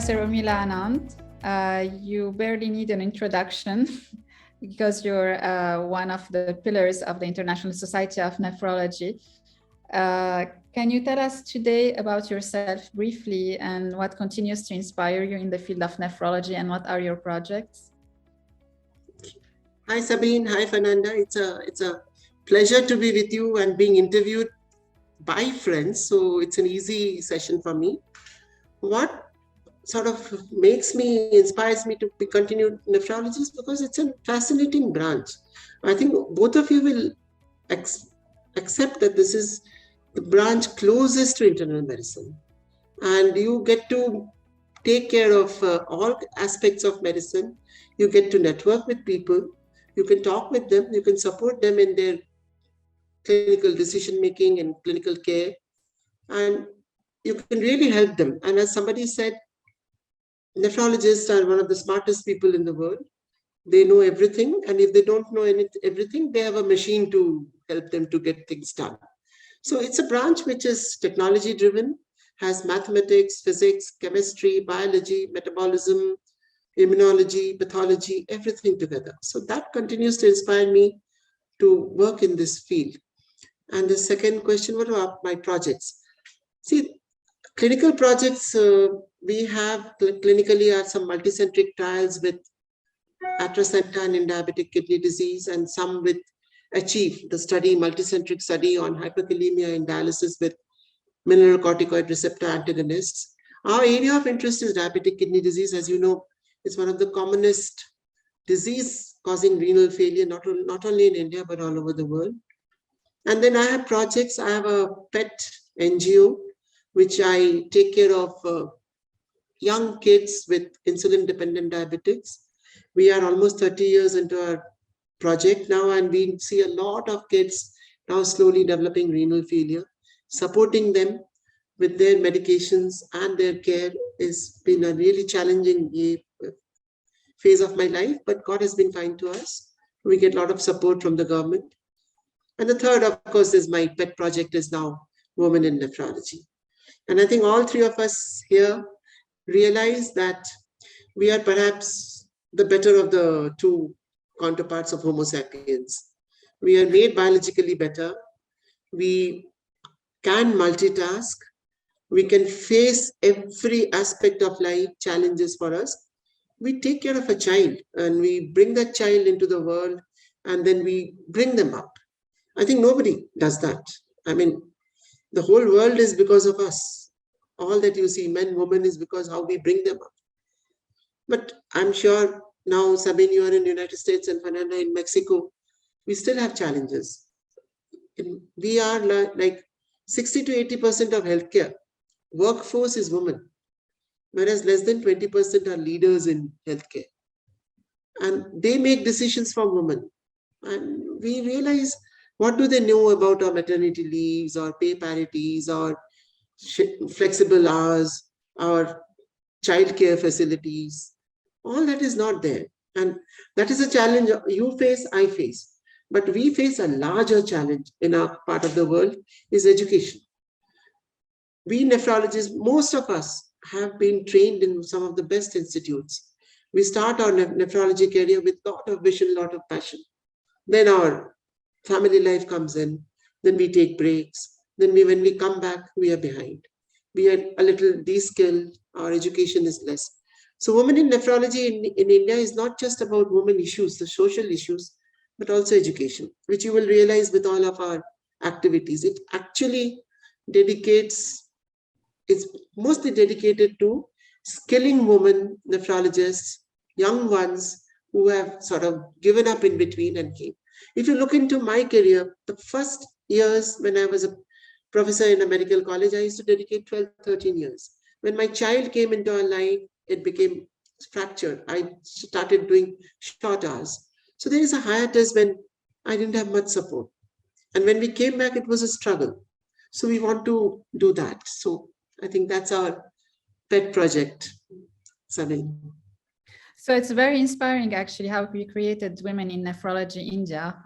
Professor Urmila Anandh. You barely need an introduction because you're one of the pillars of the International Society of Nephrology. Can you tell us today about yourself briefly and what continues to inspire you in the field of nephrology and what are your projects? Hi Sabine, hi Fernanda. It's a pleasure to be with you and being interviewed by friends. So it's an easy session for me. What sort of inspires me to continue nephrology is because it's a fascinating branch. I think both of you will accept that this is the branch closest to internal medicine, and you get to take care of all aspects of medicine. You get to network with people, you can talk with them, you can support them in their clinical decision making and clinical care, and you can really help them. And as somebody said, nephrologists are one of the smartest people in the world. They know everything, and if they don't know everything, they have a machine to help them to get things done. So it's a branch which is technology driven, has mathematics, physics, chemistry, biology, metabolism, immunology, pathology, everything together. So that continues to inspire me to work in this field. And the second question, what are my projects? See, clinical projects we have clinically are some multicentric trials with atrasentan in diabetic kidney disease, and some with ACHIEVE, the multicentric study on hyperkalemia in dialysis with mineralocorticoid receptor antagonists. Our area of interest is diabetic kidney disease. As you know, it's one of the commonest disease causing renal failure, not only in India, but all over the world. And then I have projects. I have a pet NGO, which I take care of young kids with insulin-dependent diabetics. We are almost 30 years into our project now, and we see a lot of kids now slowly developing renal failure. Supporting them with their medications and their care has been a really challenging phase of my life, but God has been kind to us. We get a lot of support from the government. And the third, of course, is my pet project is now Women in Nephrology. And I think all three of us here realize that we are perhaps the better of the two counterparts of Homo sapiens. We are made biologically better. We can multitask. We can face every aspect of life challenges for us. We take care of a child and we bring that child into the world, and then we bring them up. I think nobody does that. I mean, the whole world is because of us. All that you see, men, women, is because how we bring them up. But I'm sure now, Sabine, you are in the United States and Fernanda in Mexico, we still have challenges. We are like 60 to 80% of healthcare workforce is women, whereas less than 20% are leaders in healthcare. And they make decisions for women. And we realize, what do they know about our maternity leaves or pay parities or flexible hours or childcare facilities? All that is not there. And that is a challenge you face, I face. But we face a larger challenge in our part of the world is education. We nephrologists, most of us have been trained in some of the best institutes. We start our nephrology career with a lot of vision, a lot of passion. Then our family life comes in. Then we take breaks. Then when we come back, we are behind. We are a little de-skilled. Our education is less. So women in nephrology in India is not just about women issues, the social issues, but also education, which you will realize with all of our activities. It actually it's mostly dedicated to skilling women nephrologists, young ones who have sort of given up in between and came. If you look into my career, the first years when I was a professor in a medical college, I used to dedicate 12, 13 years. When my child came into our life, it became fractured. I started doing short hours. So there is a hiatus when I didn't have much support. And when we came back, it was a struggle. So we want to do that. So I think that's our pet project, Sabine. So it's very inspiring, actually, how we created Women in Nephrology India.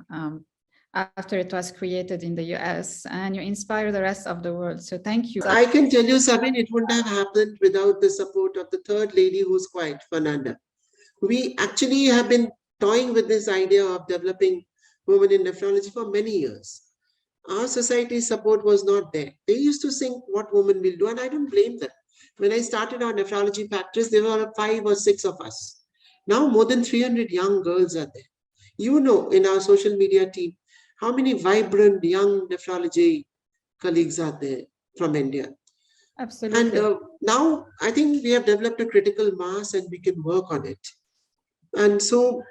after it was created in the US, and you inspire the rest of the world. So thank you. I can tell you, Sabine, it wouldn't have happened without the support of the third lady who's quiet, Fernanda. We actually have been toying with this idea of developing women in nephrology for many years. Our society's support was not there. They used to think what women will do, and I don't blame them. When I started our nephrology practice, there were 5 or 6 of us. Now more than 300 young girls are there. You know, in our social media team, how many vibrant young nephrology colleagues are there from India. Absolutely. And now I think we have developed a critical mass and we can work on it. And so,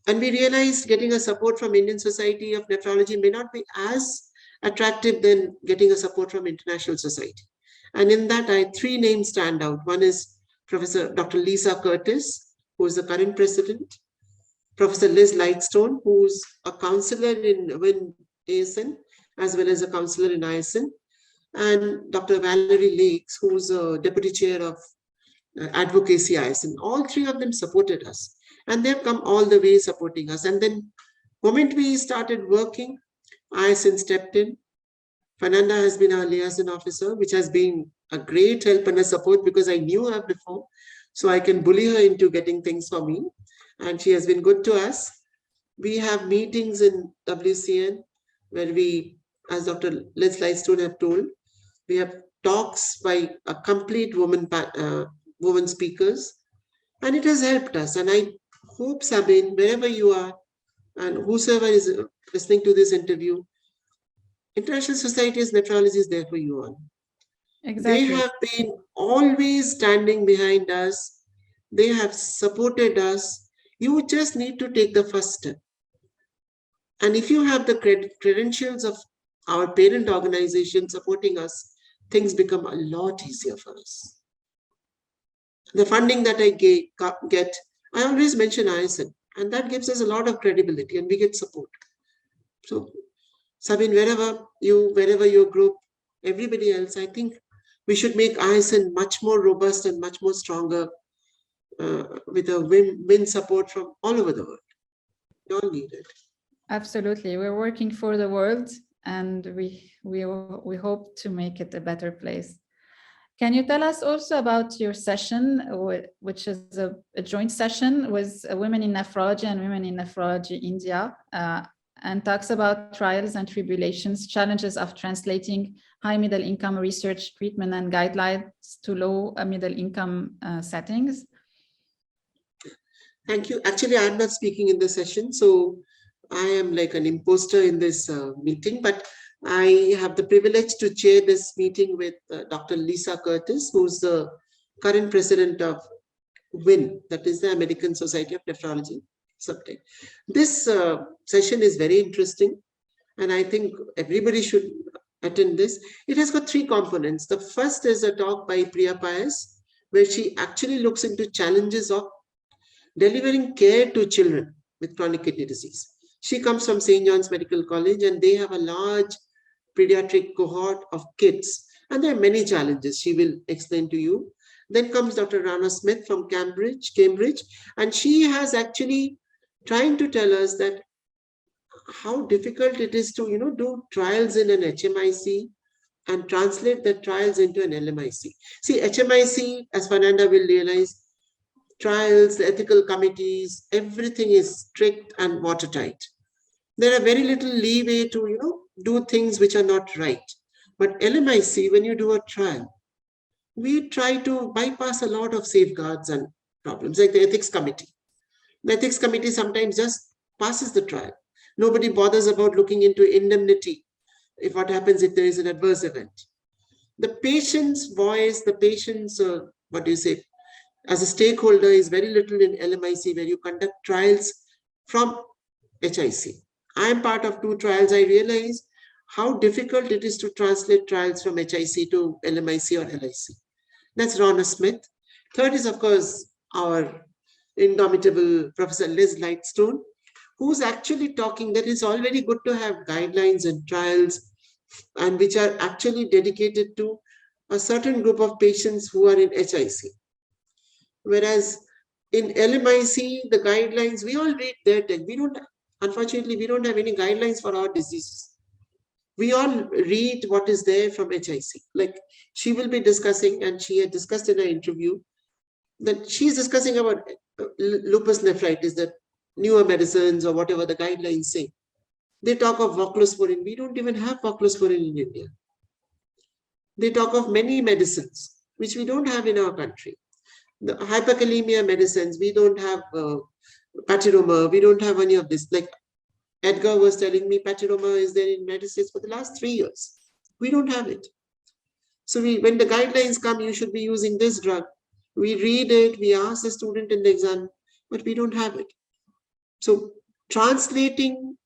and we realized getting a support from Indian Society of Nephrology may not be as attractive than getting a support from International Society. And in that, 3 names stand out. One is Professor Dr. Lisa Curtis, who is the current president, Professor Liz Lightstone, who's a counselor in WIN ASN, as well as a counselor in ISN, and Dr. Valerie Lakes, who's a deputy chair of advocacy ISN. All 3 of them supported us, and they've come all the way supporting us. And then, moment we started working, ISN stepped in. Fernanda has been our liaison officer, which has been a great help and a support because I knew her before, so I can bully her into getting things for me. And she has been good to us. We have meetings in WCN where we, as Dr. Liz Lightstone have told, we have talks by a complete woman speakers, and it has helped us. And I hope, Sabine, wherever you are, and whosoever is listening to this interview, International Society's Nephrology is there for you all. Exactly. They have been always standing behind us. They have supported us. You just need to take the first step. And if you have the credentials of our parent organization supporting us, things become a lot easier for us. The funding that I get, I always mention ISN, and that gives us a lot of credibility and we get support. So, Sabine, wherever your group, everybody else, I think we should make ISN much more robust and much more stronger with a win support from all over the world. We all need it. Absolutely. We're working for the world, and we hope to make it a better place. Can you tell us also about your session, which is a joint session with Women in Nephrology and Women in Nephrology India, and talks about trials and tribulations, challenges of translating high middle income research, treatment, and guidelines to low middle income settings? Thank you. Actually, I'm not speaking in the session, so I am like an imposter in this meeting, but I have the privilege to chair this meeting with Dr. Lisa Curtis, who's the current president of WIN, that is the American Society of Nephrology subtype. This session is very interesting, and I think everybody should attend this. It has got 3 components. The first is a talk by Priya Pius, where she actually looks into challenges of delivering care to children with chronic kidney disease. She comes from St. John's Medical College, and they have a large pediatric cohort of kids. And there are many challenges she will explain to you. Then comes Dr. Rana Smith from Cambridge, and she has actually trying to tell us that how difficult it is to, do trials in an HMIC and translate the trials into an LMIC. See, HMIC, as Fernanda will realize, trials, the ethical committees, everything is strict and watertight. There are very little leeway to, do things which are not right. But LMIC, when you do a trial, we try to bypass a lot of safeguards and problems, like the ethics committee. The ethics committee sometimes just passes the trial. Nobody bothers about looking into indemnity if what happens if there is an adverse event. The patient's voice, the patient's, as a stakeholder is very little in LMIC, where you conduct trials from HIC. I am part of 2 trials. I realize how difficult it is to translate trials from HIC to LMIC or LIC. That's Rana Smith. Third is, of course, our indomitable Professor Liz Lightstone, who's actually talking that it's all very good to have guidelines and trials, and which are actually dedicated to a certain group of patients who are in HIC. Whereas in LMIC, the guidelines, we all read their text. We don't Unfortunately, we don't have any guidelines for our diseases. We all read what is there from HIC. Like she will be discussing, and she had discussed in her interview that she's discussing about lupus nephritis, that newer medicines or whatever the guidelines say. They talk of voclosporin. We don't even have voclosporin in India. They talk of many medicines, which we don't have in our country. The hyperkalemia medicines, we don't have patidoma, we don't have any of this. Like Edgar was telling me, patidoma is there in United States for the last 3 years. We don't have it. So when the guidelines come, you should be using this drug. We read it, we ask the student in the exam, but we don't have it. So translating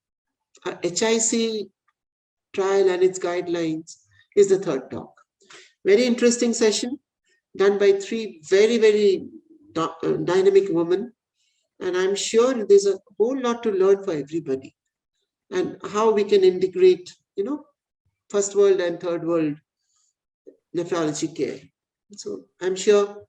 a HIC trial and its guidelines is the third talk. Very interesting session done by 3 very, very dynamic women. And I'm sure there's a whole lot to learn for everybody, and how we can integrate, first world and third world nephrology care. So I'm sure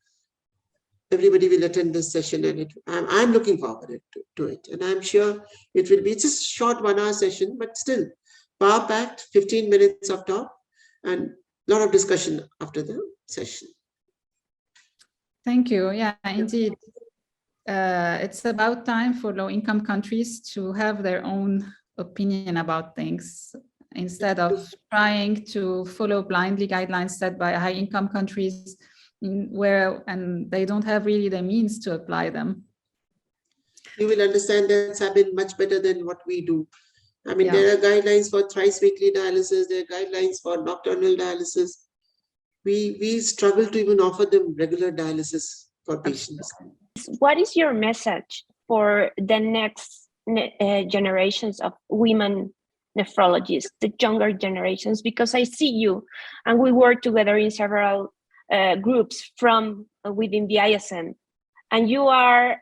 everybody will attend this session, and I'm looking forward to it. And I'm sure it will be just a short 1-hour session, but still power-packed, 15 minutes of talk and a lot of discussion after the session. Thank you. Yeah, indeed. It's about time for low-income countries to have their own opinion about things, instead of trying to follow blindly guidelines set by high-income countries and they don't have really the means to apply them. You will understand that Sabine much better than what we do. I mean, there are guidelines for thrice weekly dialysis, there are guidelines for nocturnal dialysis. We struggle to even offer them regular dialysis for patients. What is your message for the next generations of women nephrologists, the younger generations? Because I see you, and we work together in several groups from within the ISN, and you are,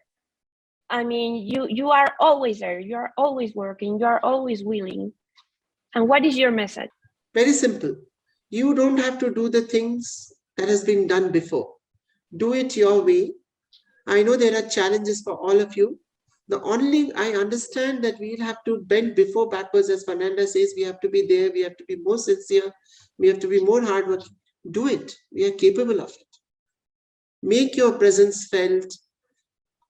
you are always there, you are always working, you are always willing. And what is your message? Very simple. You don't have to do the things that has been done before. Do it your way. I know there are challenges for all of you. I understand that we'll have to bend before backwards, as Fernanda says. We have to be there, we have to be more sincere, we have to be more hardworking. Do it. We are capable of it. Make your presence felt,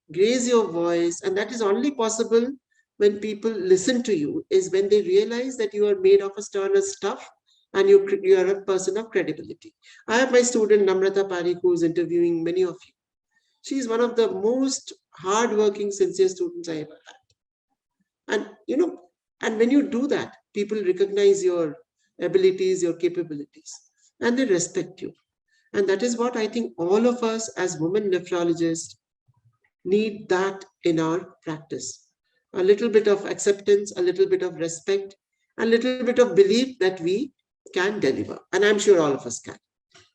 raise your voice, and that is only possible when people listen to you, is when they realize that you are made of a sterner stuff and you are a person of credibility. I have my student Namrata Parikh, who is interviewing many of you. She is one of the most hardworking, sincere students I ever had. And when you do that, people recognize your abilities, your capabilities, and they respect you. And that is what I think all of us as women nephrologists need, that in our practice. A little bit of acceptance, a little bit of respect, a little bit of belief that we can deliver. And I'm sure all of us can.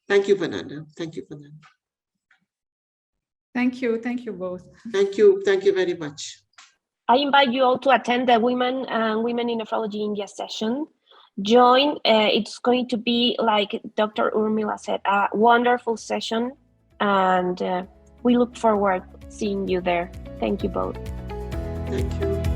Thank you, Fernanda. Thank you, Fernanda. Thank you. Thank you both. Thank you. Thank you very much. I invite you all to attend the Women in Nephrology India session. Join. It's going to be, like Dr. Urmila said, a wonderful session, and we look forward to seeing you there. Thank you both. Thank you.